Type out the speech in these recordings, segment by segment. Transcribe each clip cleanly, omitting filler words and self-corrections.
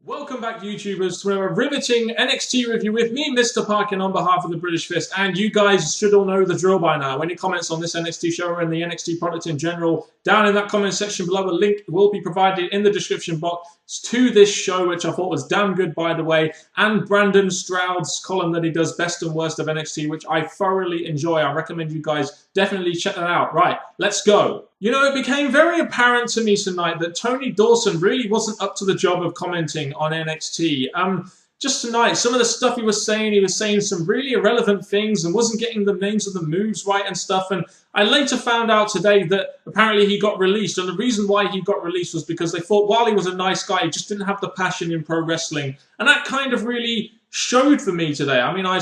Welcome back, YouTubers, to a riveting NXT review with me, Mr. Parkin, on behalf of the British Fist. And you guys should all know the drill by now. Any comments on this NXT show or in the NXT product in general, down in that comment section below, a link will be provided in the description box to this show, which I thought was damn good, by the way, and Brandon Stroud's column that he does, Best and Worst of NXT, which I thoroughly enjoy. I recommend you guys definitely check that out. Right, let's go. You know, it became very apparent to me tonight that Tony Dawson really wasn't up to the job of commenting on NXT. Just tonight, some of the stuff he was saying some really irrelevant things and wasn't getting the names of the moves right and stuff. And I later found out today that apparently he got released. And the reason why he got released was because they thought while he was a nice guy, he just didn't have the passion in pro wrestling. And that kind of really showed for me today. I mean, I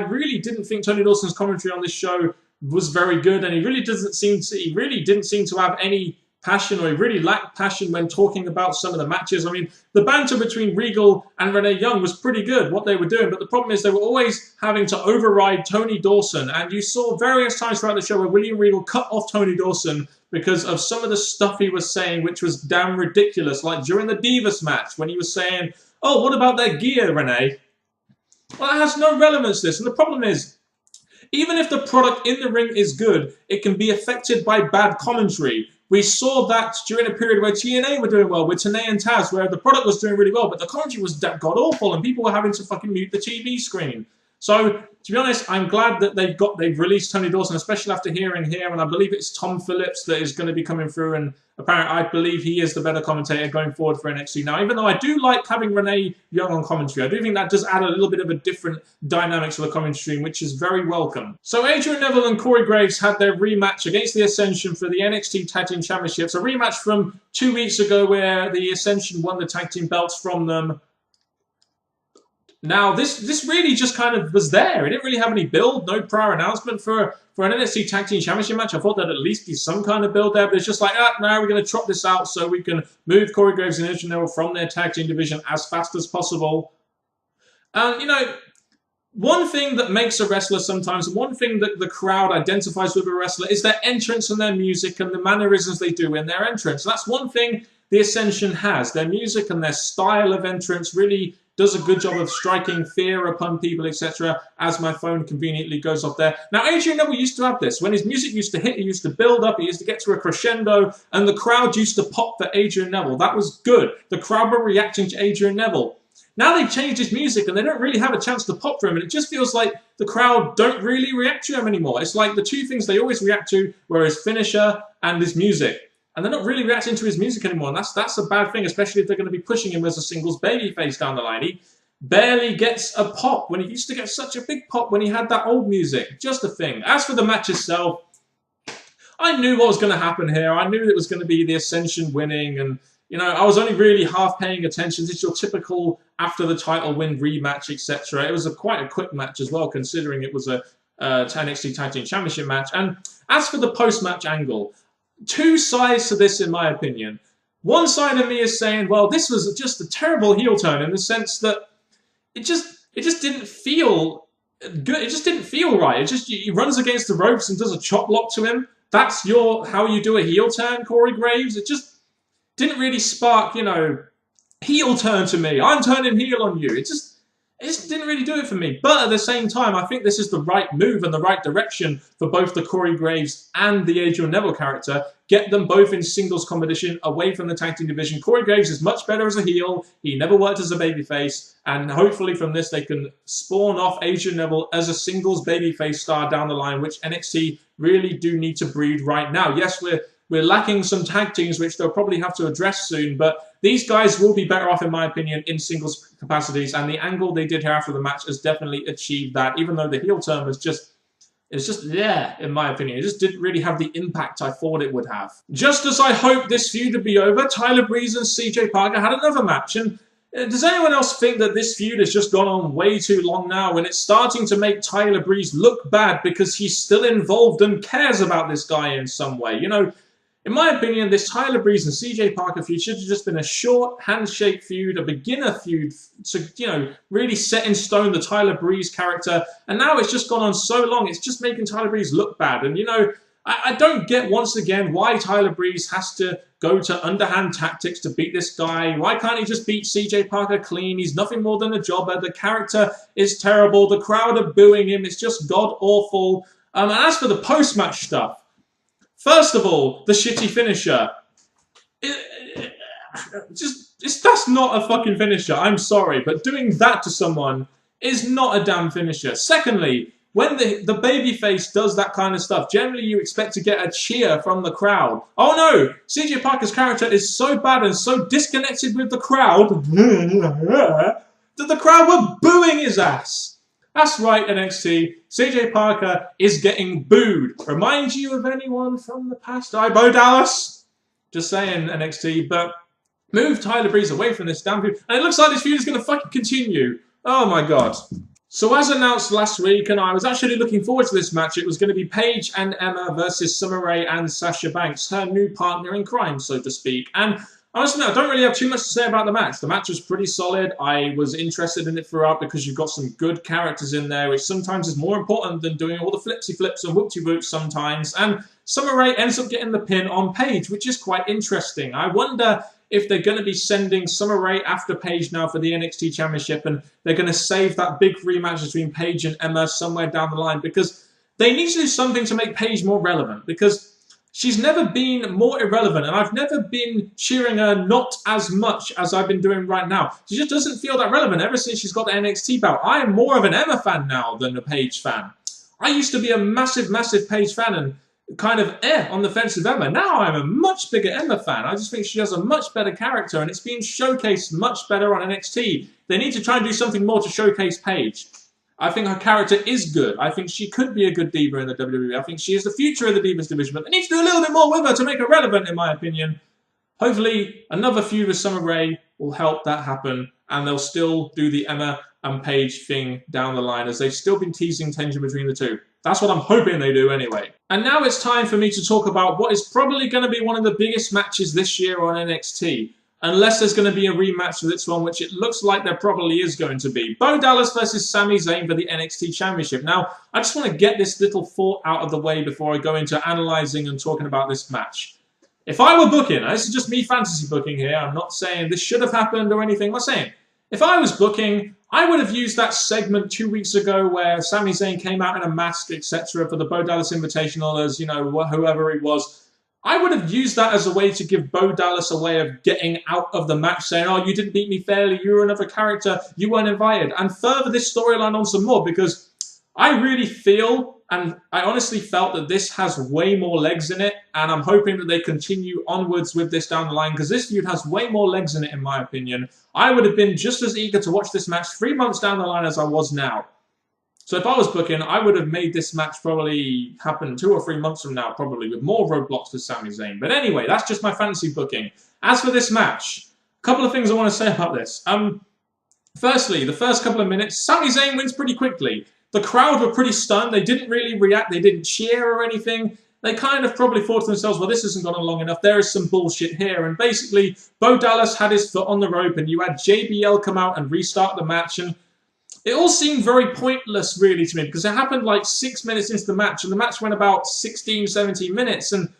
really didn't think Tony Dawson's commentary on this show was very good, and he really didn't seem to have any passion, or he really lacked passion when talking about some of the matches. I mean, the banter between Regal and Renee Young was pretty good, what they were doing, but the problem is they were always having to override Tony Dawson, and you saw various times throughout the show where William Regal cut off Tony Dawson because of some of the stuff he was saying, which was damn ridiculous, like during the Divas match when he was saying, "Oh, what about their gear, Renee?" Well, that has no relevance to this, and the problem is, even if the product in the ring is good, it can be affected by bad commentary. We saw that during a period where TNA were doing well, with Tenay and Taz, where the product was doing really well, but the commentary was god-awful, and people were having to fucking mute the TV screen. So, to be honest, I'm glad that they've released Tony Dawson, especially after hearing here, and I believe it's Tom Phillips that is going to be coming through, and apparently I believe he is the better commentator going forward for NXT. Now, even though I do like having Renee Young on commentary, I do think that does add a little bit of a different dynamics to the commentary stream, which is very welcome. So Adrian, Neville and Corey Graves had their rematch against the Ascension for the NXT Tag Team Championships, a rematch from 2 weeks ago where the Ascension won the tag team belts from them. Now, this really just kind of was there. It didn't really have any build, no prior announcement for an NXT Tag Team Championship match. I thought there'd at least be some kind of build there, but it's just like, now we're going to trot this out so we can move Corey Graves and Adrian Neville from their tag team division as fast as possible. And, you know, one thing that makes a wrestler sometimes, one thing that the crowd identifies with a wrestler is their entrance and their music and the mannerisms they do in their entrance. And that's one thing the Ascension has. Their music and their style of entrance really does a good job of striking fear upon people, etc., as my phone conveniently goes off there. Now, Adrian Neville used to have this. When his music used to hit, he used to build up, he used to get to a crescendo, and the crowd used to pop for Adrian Neville. That was good. The crowd were reacting to Adrian Neville. Now they've changed his music, and they don't really have a chance to pop for him, and it just feels like the crowd don't really react to him anymore. It's like the two things they always react to were his finisher and his music. And they're not really reacting to his music anymore, and that's a bad thing, especially if they're going to be pushing him as a singles babyface down the line. He barely gets a pop when he used to get such a big pop when he had that old music. Just a thing. As for the match itself, I knew what was going to happen here. I knew it was going to be the Ascension winning, and you know, I was only really half paying attention. It's your typical after the title win rematch, etc. It was quite a quick match as well, considering it was a NXT Tag Team Championship match. And as for the post-match angle, two sides to this, in my opinion. One side of me is saying, well, this was just a terrible heel turn in the sense that it just didn't feel good. It just didn't feel right. He runs against the ropes and does a chop block to him. That's how you do a heel turn, Corey Graves. It just didn't really spark, you know, heel turn to me. I'm turning heel on you. It just didn't really do it for me. But at the same time, I think this is the right move and the right direction for both the Corey Graves and the Adrian Neville character. Get them both in singles competition away from the tag team division. Corey Graves is much better as a heel. He never worked as a babyface. And hopefully from this, they can spawn off Adrian Neville as a singles babyface star down the line, which NXT really do need to breed right now. Yes, we're lacking some tag teams, which they'll probably have to address soon, but these guys will be better off, in my opinion, in singles capacities, and the angle they did here after the match has definitely achieved that, even though the heel turn was yeah, in my opinion. It just didn't really have the impact I thought it would have. Just as I hoped this feud would be over, Tyler Breeze and CJ Parker had another match, and does anyone else think that this feud has just gone on way too long now, and it's starting to make Tyler Breeze look bad because he's still involved and cares about this guy in some way? You know, in my opinion, this Tyler Breeze and CJ Parker feud should have just been a short handshake feud, a beginner feud to, you know, really set in stone the Tyler Breeze character. And now it's just gone on so long, it's just making Tyler Breeze look bad. And, you know, I don't get, once again, why Tyler Breeze has to go to underhand tactics to beat this guy. Why can't he just beat CJ Parker clean? He's nothing more than a jobber. The character is terrible. The crowd are booing him. It's just god-awful. And as for the post-match stuff, first of all, the shitty finisher. That's not a fucking finisher. I'm sorry, but doing that to someone is not a damn finisher. Secondly, when the babyface does that kind of stuff, generally you expect to get a cheer from the crowd. Oh no! CJ Parker's character is so bad and so disconnected with the crowd that the crowd were booing his ass. That's right, NXT. CJ Parker is getting booed. Remind you of anyone from the past? Bo Dallas? Just saying, NXT, but move Tyler Breeze away from this damn feud. And it looks like this feud is going to fucking continue. Oh my god. So as announced last week, and I was actually looking forward to this match, it was going to be Paige and Emma versus Summer Rae and Sasha Banks, her new partner in crime, so to speak. And honestly, I don't really have too much to say about the match. The match was pretty solid. I was interested in it throughout because you've got some good characters in there, which sometimes is more important than doing all the flipsy flips and whoopty whoops sometimes. And Summer Rae ends up getting the pin on Paige, which is quite interesting. I wonder if they're going to be sending Summer Rae after Paige now for the NXT Championship, and they're going to save that big rematch between Paige and Emma somewhere down the line, because they need to do something to make Paige more relevant, because she's never been more irrelevant, and I've never been cheering her not as much as I've been doing right now. She just doesn't feel that relevant ever since she's got the NXT belt. I am more of an Emma fan now than a Paige fan. I used to be a massive, massive Paige fan and kind of on the fence with Emma. Now I'm a much bigger Emma fan. I just think she has a much better character and it's being showcased much better on NXT. They need to try and do something more to showcase Paige. I think her character is good. I think she could be a good diva in the WWE. I think she is the future of the Divas division, but they need to do a little bit more with her to make her relevant, in my opinion. Hopefully, another feud with Summer Rae will help that happen, and they'll still do the Emma and Paige thing down the line, as they've still been teasing tension between the two. That's what I'm hoping they do anyway. And now it's time for me to talk about what is probably going to be one of the biggest matches this year on NXT. Unless there's going to be a rematch for this one, which it looks like there probably is going to be. Bo Dallas versus Sami Zayn for the NXT Championship. Now, I just want to get this little thought out of the way before I go into analysing and talking about this match. If I were booking, now this is just me fantasy booking here, I'm not saying this should have happened or anything, I'm not saying. If I was booking, I would have used that segment 2 weeks ago where Sami Zayn came out in a mask, etc. for the Bo Dallas Invitational as, you know, whoever he was. I would have used that as a way to give Bo Dallas a way of getting out of the match, saying, oh, you didn't beat me fairly, you were another character, you weren't invited, and further this storyline on some more, because I really feel, and I honestly felt that this has way more legs in it, and I'm hoping that they continue onwards with this down the line, because this feud has way more legs in it, in my opinion. I would have been just as eager to watch this match 3 months down the line as I was now. So if I was booking, I would have made this match probably happen 2 or 3 months from now, probably, with more roadblocks for Sami Zayn. But anyway, that's just my fantasy booking. As for this match, a couple of things I want to say about this. Firstly, the first couple of minutes, Sami Zayn wins pretty quickly. The crowd were pretty stunned. They didn't really react. They didn't cheer or anything. They kind of probably thought to themselves, well, this hasn't gone on long enough. There is some bullshit here. And basically, Bo Dallas had his foot on the rope, and you had JBL come out and restart the match, and it all seemed very pointless, really, to me, because it happened like 6 minutes into the match, and the match went about 16, 17 minutes, and,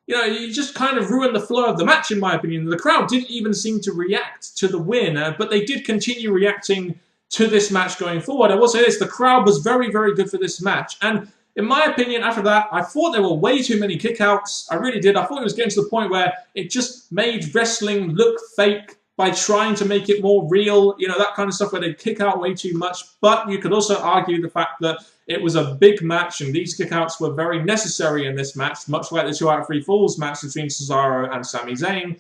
you know, you just kind of ruined the flow of the match, in my opinion. The crowd didn't even seem to react to the win, but they did continue reacting to this match going forward. I will say this, the crowd was very, very good for this match, and in my opinion, after that, I thought there were way too many kickouts. I really did. I thought it was getting to the point where it just made wrestling look fake by trying to make it more real, you know, that kind of stuff where they kick out way too much. But you could also argue the fact that it was a big match and these kickouts were very necessary in this match, much like the 2 out of 3 falls match between Cesaro and Sami Zayn.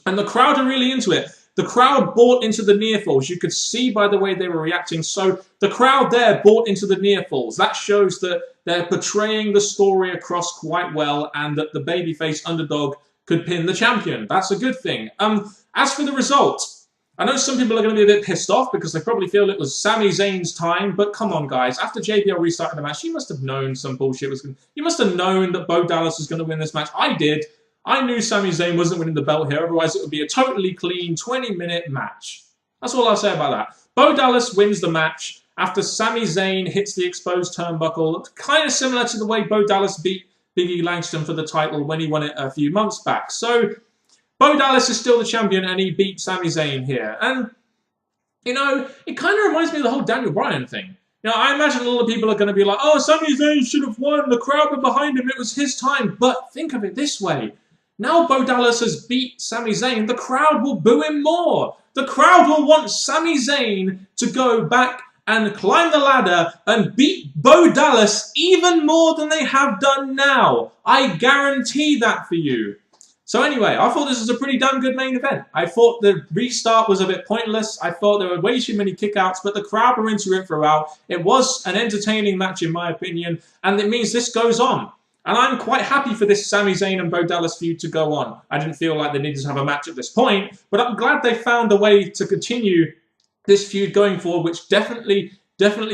And the crowd are really into it. The crowd bought into the near falls. You could see by the way they were reacting. So the crowd there bought into the near falls. That shows that they're portraying the story across quite well and that the babyface underdog could pin the champion. That's a good thing. As for the result, I know some people are going to be a bit pissed off because they probably feel it was Sami Zayn's time, but come on, guys. After JBL restarted the match, you must have known some bullshit was going to... You must have known that Bo Dallas was going to win this match. I did. I knew Sami Zayn wasn't winning the belt here, otherwise it would be a totally clean 20-minute match. That's all I'll say about that. Bo Dallas wins the match after Sami Zayn hits the exposed turnbuckle, kind of similar to the way Bo Dallas beat Big E Langston for the title when he won it a few months back. So Bo Dallas is still the champion, and he beat Sami Zayn here. And, you know, it kind of reminds me of the whole Daniel Bryan thing. You know, I imagine a lot of people are going to be like, oh, Sami Zayn should have won. The crowd were behind him. It was his time. But think of it this way. Now Bo Dallas has beat Sami Zayn, the crowd will boo him more. The crowd will want Sami Zayn to go back and climb the ladder and beat Bo Dallas even more than they have done now. I guarantee that for you. So anyway, I thought this was a pretty damn good main event. I thought the restart was a bit pointless. I thought there were way too many kickouts, but the crowd were into it throughout. It was an entertaining match in my opinion, and it means this goes on. And I'm quite happy for this Sami Zayn and Bo Dallas feud to go on. I didn't feel like they needed to have a match at this point, but I'm glad they found a way to continue this feud going forward, which definitely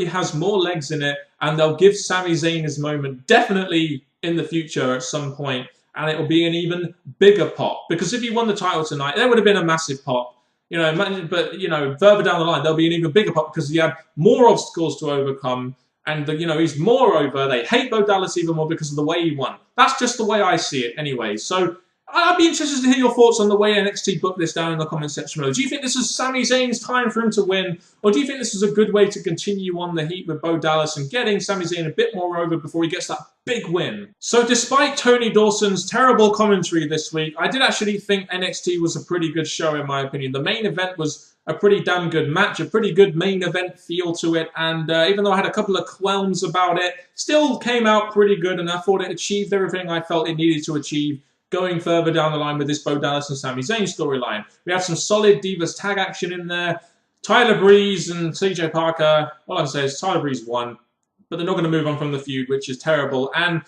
has more legs in it, and they'll give Sami Zayn his moment definitely in the future at some point, and it will be an even bigger pop. Because if he won the title tonight, there would have been a massive pop. You know, but, you know, further down the line, there'll be an even bigger pop because he had more obstacles to overcome. And, you know, he's moreover, they hate Bo Dallas even more because of the way he won. That's just the way I see it anyway. So I'd be interested to hear your thoughts on the way NXT booked this down in the comment section below. Do you think this is Sami Zayn's time for him to win? Or do you think this is a good way to continue on the heat with Bo Dallas and getting Sami Zayn a bit more over before he gets that big win? So despite Tony Dawson's terrible commentary this week, I did actually think NXT was a pretty good show in my opinion. The main event was a pretty damn good match, a pretty good main event feel to it, and even though I had a couple of qualms about it, still came out pretty good, and I thought it achieved everything I felt it needed to achieve going further down the line with this Bo Dallas and Sami Zayn storyline. We had some solid Divas tag action in there. Tyler Breeze and CJ Parker, all I can say is Tyler Breeze won, but they're not going to move on from the feud, which is terrible, and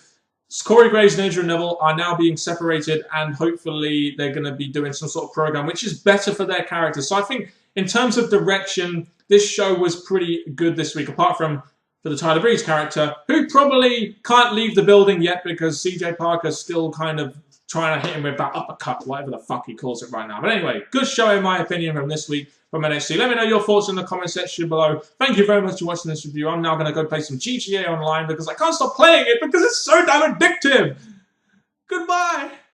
Corey Graves and Adrian Neville are now being separated, and hopefully they're going to be doing some sort of program which is better for their characters. So I think in terms of direction, this show was pretty good this week, apart from for the Tyler Breeze character, who probably can't leave the building yet because CJ Parker's still kind of trying to hit him with that uppercut, whatever the fuck he calls it right now. But anyway, good show in my opinion from this week from NXT. Let me know your thoughts in the comment section below. Thank you very much for watching this review. I'm now going to go play some GTA Online because I can't stop playing it because it's so damn addictive. Goodbye.